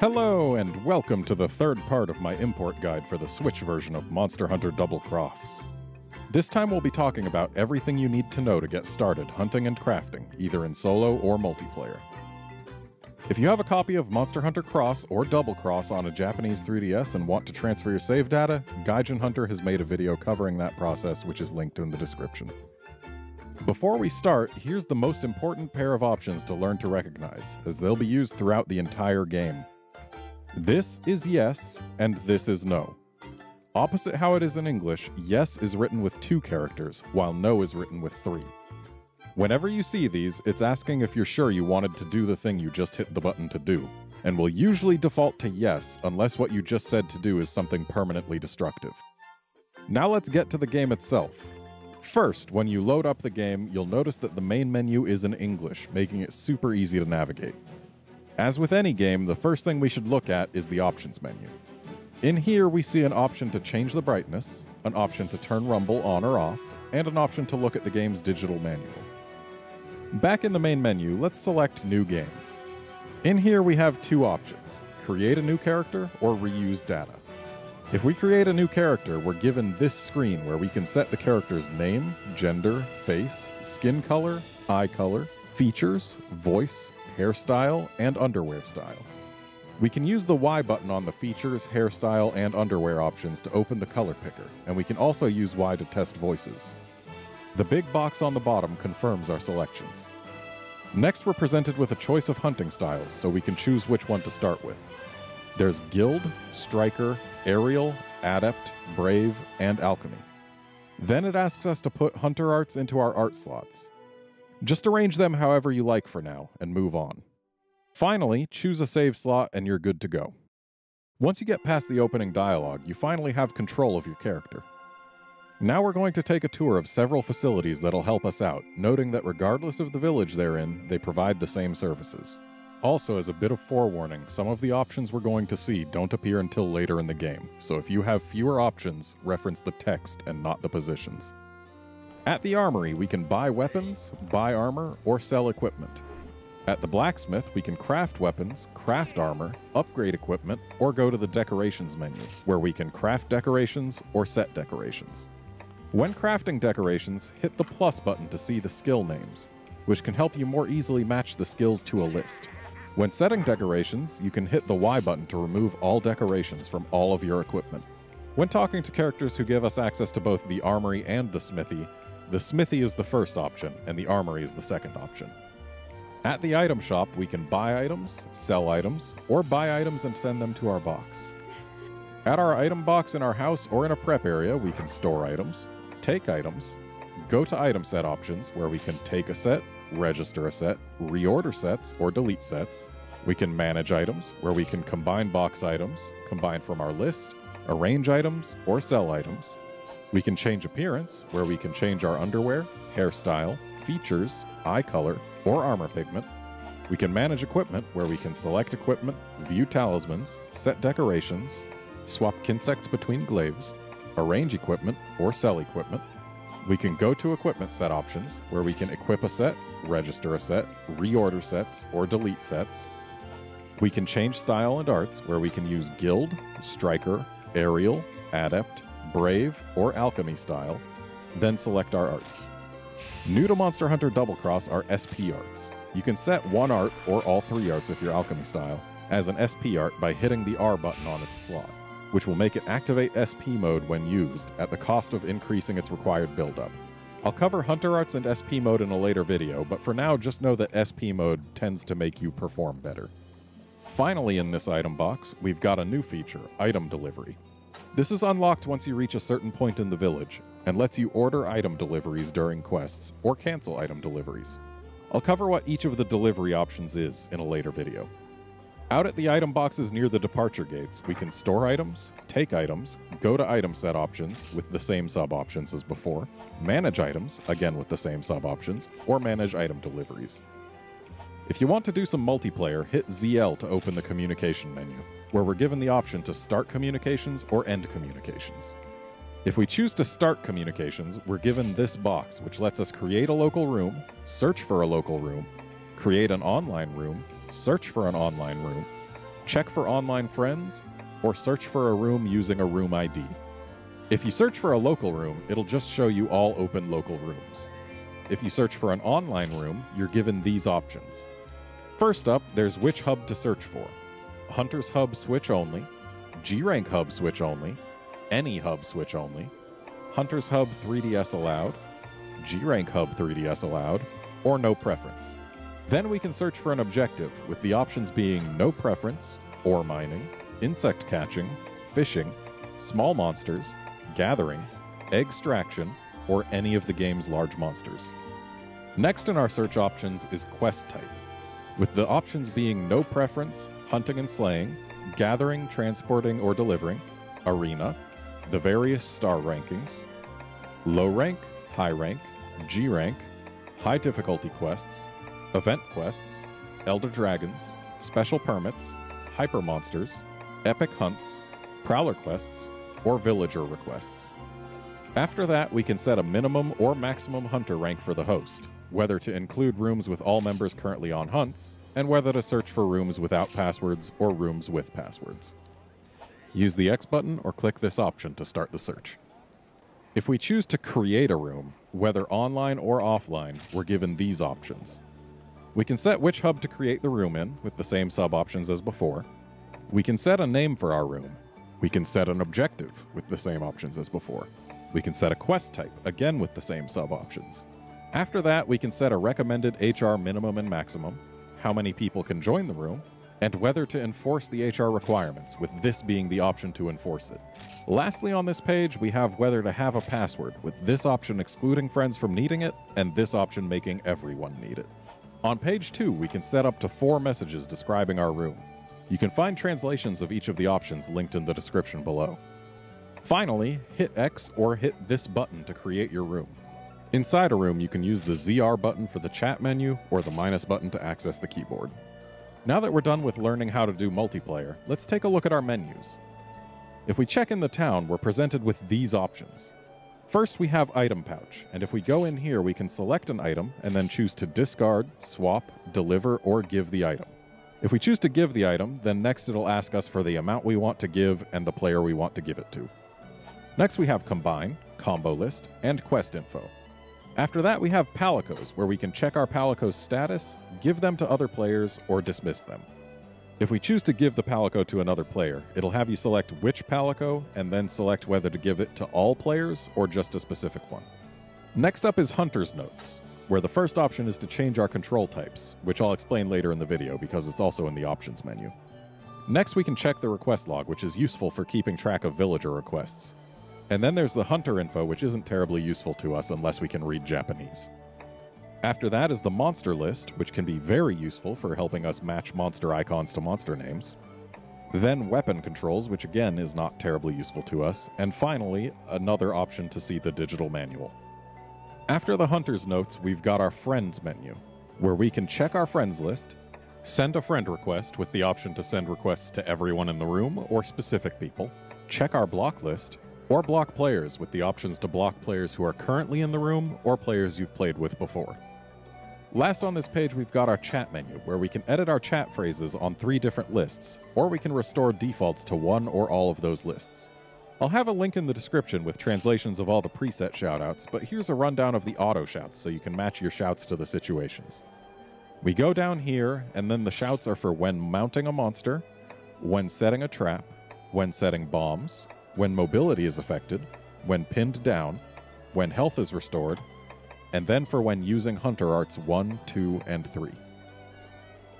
Hello, and welcome to the third part of my import guide for the Switch version of Monster Hunter Double Cross. This time we'll be talking about everything you need to know to get started hunting and crafting, either in solo or multiplayer. If you have a copy of Monster Hunter Cross or Double Cross on a Japanese 3DS and want to transfer your save data, Gaijin Hunter has made a video covering that process, which is linked in the description. Before we start, here's the most important pair of options to learn to recognize, as they'll be used throughout the entire game. This is yes, and this is no. Opposite how it is in English, yes is written with 2 characters, while no is written with 3. Whenever you see these, it's asking if you're sure you wanted to do the thing you just hit the button to do, and will usually default to yes unless what you just said to do is something permanently destructive. Now let's get to the game itself. First, when you load up the game, you'll notice that the main menu is in English, making it super easy to navigate. As with any game, the first thing we should look at is the options menu. In here, we see an option to change the brightness, an option to turn rumble on or off, and an option to look at the game's digital manual. Back in the main menu, let's select New Game. In here, we have 2 options: create a new character or reuse data. If we create a new character, we're given this screen where we can set the character's name, gender, face, skin color, eye color, features, voice, hairstyle, and underwear style. We can use the Y button on the features, hairstyle, and underwear options to open the color picker, and we can also use Y to test voices. The big box on the bottom confirms our selections. Next, we're presented with a choice of hunting styles, so we can choose which one to start with. There's Guild, Striker, Aerial, Adept, Brave, and Alchemy. Then it asks us to put Hunter Arts into our art slots. Just arrange them however you like for now, and move on. Finally, choose a save slot and you're good to go. Once you get past the opening dialogue, you finally have control of your character. Now we're going to take a tour of several facilities that'll help us out, noting that regardless of the village they're in, they provide the same services. Also, as a bit of forewarning, some of the options we're going to see don't appear until later in the game, so if you have fewer options, reference the text and not the positions. At the armory, we can buy weapons, buy armor, or sell equipment. At the blacksmith, we can craft weapons, craft armor, upgrade equipment, or go to the decorations menu, where we can craft decorations or set decorations. When crafting decorations, hit the plus button to see the skill names, which can help you more easily match the skills to a list. When setting decorations, you can hit the Y button to remove all decorations from all of your equipment. When talking to characters who give us access to both the armory and the smithy is the first option, and the armory is the second option. At the item shop, we can buy items, sell items, or buy items and send them to our box. At our item box in our house or in a prep area, we can store items, take items, go to item set options, where we can take a set, register a set, reorder sets, or delete sets. We can manage items, where we can combine box items, combine from our list, arrange items, or sell items. We can change appearance, where we can change our underwear, hairstyle, features, eye color, or armor pigment. We can manage equipment, where we can select equipment, view talismans, set decorations, swap kinsects between glaives, arrange equipment, or sell equipment. We can go to equipment set options, where we can equip a set, register a set, reorder sets, or delete sets. We can change style and arts, where we can use Guild, Striker, Aerial, Adept, Brave, or Alchemy style, then select our arts. New to Monster Hunter Double Cross are SP arts. You can set one art, or all 3 arts if you're Alchemy style, as an SP art by hitting the R button on its slot, which will make it activate SP mode when used, at the cost of increasing its required buildup. I'll cover Hunter Arts and SP mode in a later video, but for now just know that SP mode tends to make you perform better. Finally in this item box, we've got a new feature, Item Delivery. This is unlocked once you reach a certain point in the village, and lets you order item deliveries during quests, or cancel item deliveries. I'll cover what each of the delivery options is in a later video. Out at the item boxes near the departure gates, we can store items, take items, go to item set options with the same sub-options as before, manage items, again with the same sub-options, or manage item deliveries. If you want to do some multiplayer, hit ZL to open the communication menu, where we're given the option to start communications or end communications. If we choose to start communications, we're given this box, which lets us create a local room, search for a local room, create an online room, search for an online room, check for online friends, or search for a room using a room ID. If you search for a local room, it'll just show you all open local rooms. If you search for an online room, you're given these options. First up, there's which hub to search for. Hunter's Hub switch only, G-Rank Hub switch only, any hub switch only, Hunter's Hub 3DS allowed, G-Rank Hub 3DS allowed, or no preference. Then we can search for an objective, with the options being no preference, ore mining, insect catching, fishing, small monsters, gathering, extraction, or any of the game's large monsters. Next in our search options is quest type, with the options being no preference, hunting and slaying, gathering, transporting, or delivering, arena, the various star rankings, low rank, high rank, G rank, high difficulty quests, event quests, elder dragons, special permits, hyper monsters, epic hunts, prowler quests, or villager requests. After that, we can set a minimum or maximum hunter rank for the host, whether to include rooms with all members currently on hunts, and whether to search for rooms without passwords or rooms with passwords. Use the X button or click this option to start the search. If we choose to create a room, whether online or offline, we're given these options. We can set which hub to create the room in, with the same sub-options as before. We can set a name for our room. We can set an objective, with the same options as before. We can set a quest type, again with the same sub-options. After that, we can set a recommended HR minimum and maximum, how many people can join the room, and whether to enforce the HR requirements, with this being the option to enforce it. Lastly on this page, we have whether to have a password, with this option excluding friends from needing it, and this option making everyone need it. On page 2, we can set up to 4 messages describing our room. You can find translations of each of the options linked in the description below. Finally, hit X or hit this button to create your room. Inside a room, you can use the ZR button for the chat menu or the minus button to access the keyboard. Now that we're done with learning how to do multiplayer, let's take a look at our menus. If we check in the town, we're presented with these options. First, we have Item Pouch, and if we go in here, we can select an item and then choose to discard, swap, deliver, or give the item. If we choose to give the item, then next it'll ask us for the amount we want to give and the player we want to give it to. Next we have Combine, Combo List, and Quest Info. After that we have Palicos, where we can check our Palico's status, give them to other players, or dismiss them. If we choose to give the Palico to another player, it'll have you select which Palico, and then select whether to give it to all players or just a specific one. Next up is Hunter's Notes, where the first option is to change our control types, which I'll explain later in the video because it's also in the options menu. Next we can check the request log, which is useful for keeping track of villager requests. And then there's the Hunter info, which isn't terribly useful to us unless we can read Japanese. After that is the monster list, which can be very useful for helping us match monster icons to monster names. Then weapon controls, which again is not terribly useful to us. And finally, another option to see the digital manual. After the Hunter's Notes, we've got our Friends menu, where we can check our friends list, send a friend request with the option to send requests to everyone in the room or specific people, check our block list, or block players with the options to block players who are currently in the room or players you've played with before. Last on this page, we've got our chat menu, where we can edit our chat phrases on 3 different lists, or we can restore defaults to one or all of those lists. I'll have a link in the description with translations of all the preset shoutouts, but here's a rundown of the auto shouts so you can match your shouts to the situations. We go down here, and then the shouts are for when mounting a monster, when setting a trap, when setting bombs, when mobility is affected, when pinned down, when health is restored, and then for when using Hunter Arts 1, 2, and 3.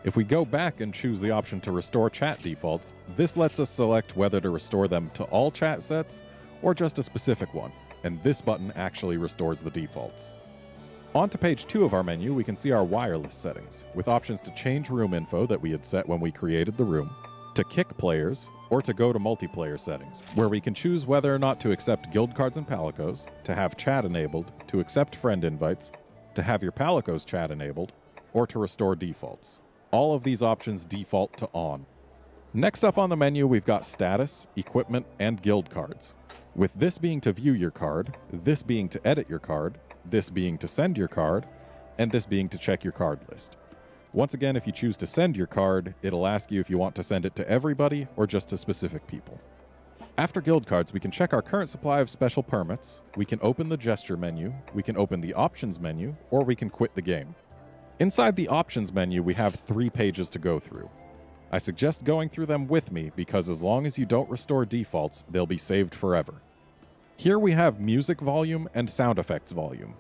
If we go back and choose the option to restore chat defaults, this lets us select whether to restore them to all chat sets or just a specific one, and this button actually restores the defaults. On to page 2 of our menu, we can see our wireless settings, with options to change room info that we had set when we created the room, to kick players, or to go to multiplayer settings, where we can choose whether or not to accept guild cards and palicos, to have chat enabled, to accept friend invites, to have your palicos chat enabled, or to restore defaults. All of these options default to on. Next up on the menu, we've got status, equipment, and guild cards. With this being to view your card, this being to edit your card, this being to send your card, and this being to check your card list. Once again, if you choose to send your card, it'll ask you if you want to send it to everybody or just to specific people. After guild cards, we can check our current supply of special permits, we can open the gesture menu, we can open the options menu, or we can quit the game. Inside the options menu, we have 3 pages to go through. I suggest going through them with me because as long as you don't restore defaults, they'll be saved forever. Here we have music volume and sound effects volume.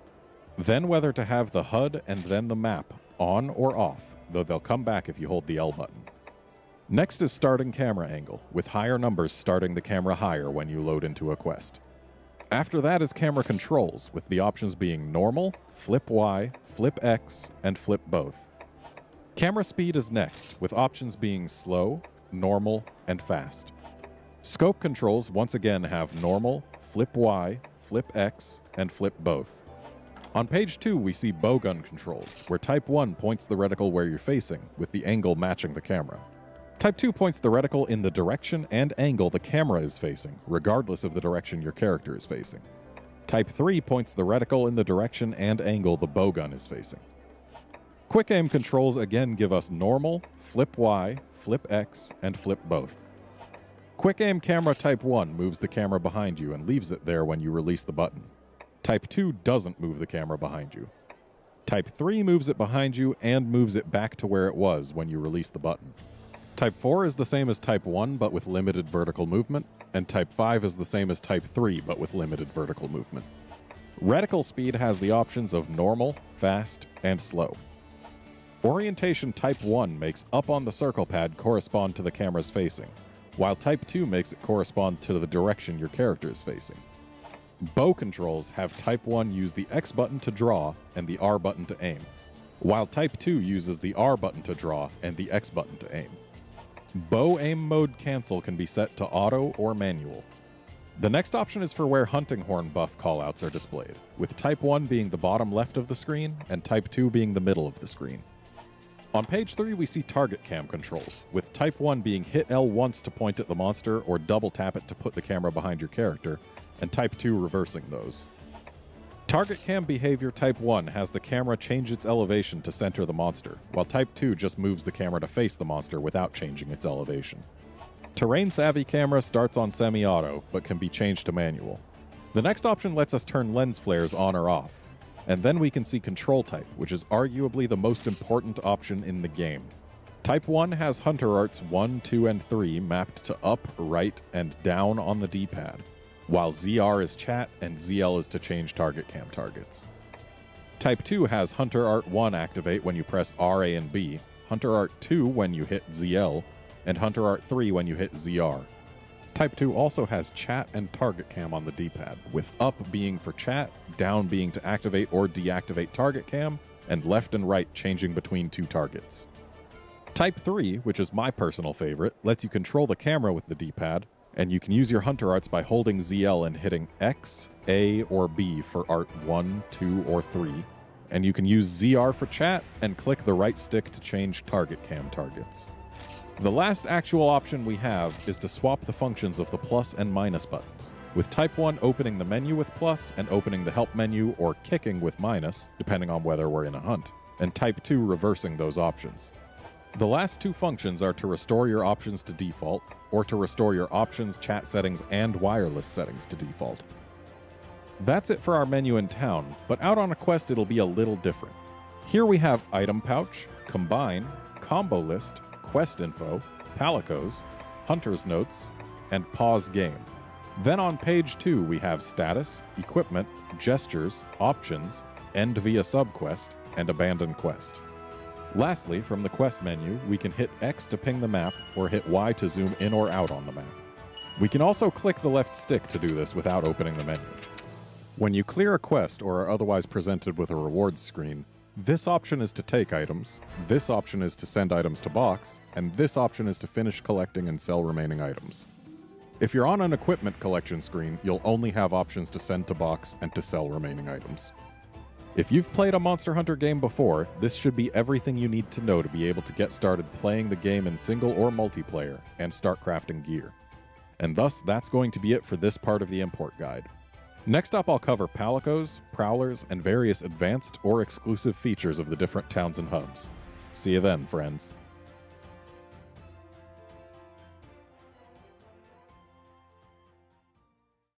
Then whether to have the HUD and then the map on or off, though they'll come back if you hold the L button. Next is starting camera angle, with higher numbers starting the camera higher when you load into a quest. After that is camera controls, with the options being normal, flip Y, flip X, and flip both. Camera speed is next, with options being slow, normal, and fast. Scope controls once again have normal, flip Y, flip X, and flip both. On page 2, we see bowgun controls, where Type 1 points the reticle where you're facing, with the angle matching the camera. Type 2 points the reticle in the direction and angle the camera is facing, regardless of the direction your character is facing. Type 3 points the reticle in the direction and angle the bowgun is facing. Quick aim controls again give us normal, flip Y, flip X, and flip both. Quick aim camera Type 1 moves the camera behind you and leaves it there when you release the button. Type 2 doesn't move the camera behind you. Type 3 moves it behind you and moves it back to where it was when you release the button. Type 4 is the same as Type 1 but with limited vertical movement, and Type 5 is the same as Type 3 but with limited vertical movement. Reticle speed has the options of normal, fast, and slow. Orientation Type 1 makes up on the circle pad correspond to the camera's facing, while Type 2 makes it correspond to the direction your character is facing. Bow controls have Type 1 use the X button to draw and the R button to aim, while Type 2 uses the R button to draw and the X button to aim. Bow aim mode cancel can be set to auto or manual. The next option is for where hunting horn buff callouts are displayed, with Type 1 being the bottom left of the screen and Type 2 being the middle of the screen. On page 3 we see target cam controls, with Type 1 being hit L once to point at the monster or double tap it to put the camera behind your character, and Type 2 reversing those. Target cam behavior Type 1 has the camera change its elevation to center the monster, while Type 2 just moves the camera to face the monster without changing its elevation. Terrain savvy camera starts on semi-auto, but can be changed to manual. The next option lets us turn lens flares on or off, and then we can see control type, which is arguably the most important option in the game. Type 1 has Hunter Arts 1, 2, and 3 mapped to up, right, and down on the D-pad, while ZR is chat and ZL is to change target cam targets. Type 2 has Hunter Art 1 activate when you press R, A, and B, Hunter Art 2 when you hit ZL, and Hunter Art 3 when you hit ZR. Type 2 also has chat and target cam on the D-pad, with up being for chat, down being to activate or deactivate target cam, and left and right changing between 2 targets. Type 3, which is my personal favorite, lets you control the camera with the D-pad, and you can use your Hunter Arts by holding ZL and hitting X, A, or B for Art 1, 2, or 3, and you can use ZR for chat and click the right stick to change target cam targets. The last actual option we have is to swap the functions of the plus and minus buttons, with Type 1 opening the menu with plus and opening the help menu or kicking with minus, depending on whether we're in a hunt, and Type 2 reversing those options. The last 2 functions are to restore your options to default, or to restore your options, chat settings, and wireless settings to default. That's it for our menu in town, but out on a quest it'll be a little different. Here we have Item Pouch, Combine, Combo List, Quest Info, Palicos, Hunter's Notes, and Pause Game. Then on page 2 we have Status, Equipment, Gestures, Options, End via Subquest, and Abandon Quest. Lastly, from the quest menu, we can hit X to ping the map, or hit Y to zoom in or out on the map. We can also click the left stick to do this without opening the menu. When you clear a quest or are otherwise presented with a rewards screen, this option is to take items, this option is to send items to box, and this option is to finish collecting and sell remaining items. If you're on an equipment collection screen, you'll only have options to send to box and to sell remaining items. If you've played a Monster Hunter game before, this should be everything you need to know to be able to get started playing the game in single or multiplayer and start crafting gear. And thus, that's going to be it for this part of the import guide. Next up, I'll cover palicos, prowlers, and various advanced or exclusive features of the different towns and hubs. See you then, friends.